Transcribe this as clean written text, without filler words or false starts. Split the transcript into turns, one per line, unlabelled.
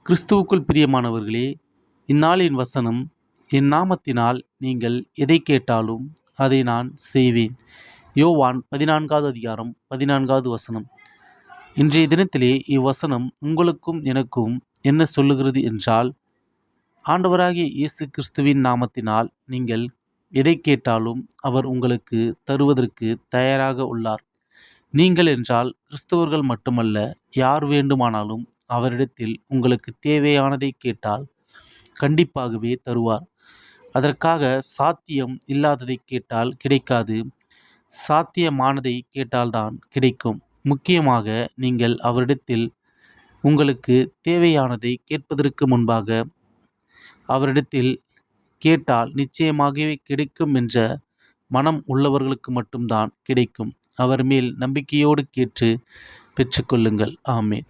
கிறிஸ்துவுக்குள் பிரியமானவர்களே, இந்நாளின் வசனம், என் நாமத்தினால் நீங்கள் எதை கேட்டாலும் அதை நான் செய்வேன். யோவான் 14வது அதிகாரம் 14வது வசனம். இன்றைய தினத்திலே இவ்வசனம் உங்களுக்கும் எனக்கும் என்ன சொல்லுகிறது என்றால், ஆண்டவராகிய இயேசு கிறிஸ்துவின் நாமத்தினால் நீங்கள் எதை கேட்டாலும் அவர் உங்களுக்கு தருவதற்கு தயாராக உள்ளார். நீங்கள் என்றால் கிறிஸ்தவர்கள் மட்டுமல்ல, யார் வேண்டுமானாலும் அவரிடத்தில் உங்களுக்கு தேவையானதை கேட்டால் கண்டிப்பாகவே தருவார். அதற்காக சாத்தியம் இல்லாததை கேட்டால் கிடைக்காது, சாத்தியமானதை கேட்டால்தான் கிடைக்கும். முக்கியமாக நீங்கள் அவரிடத்தில் உங்களுக்கு தேவையானதை கேட்பதற்கு முன்பாக அவரிடத்தில் கேட்டால் நிச்சயமாகவே கிடைக்கும் என்ற மனம் உள்ளவர்களுக்கு மட்டும்தான் கிடைக்கும். அவர் மேல் நம்பிக்கையோடு கேட்டு பெற்றுக்கொள்ளுங்கள். ஆமென்.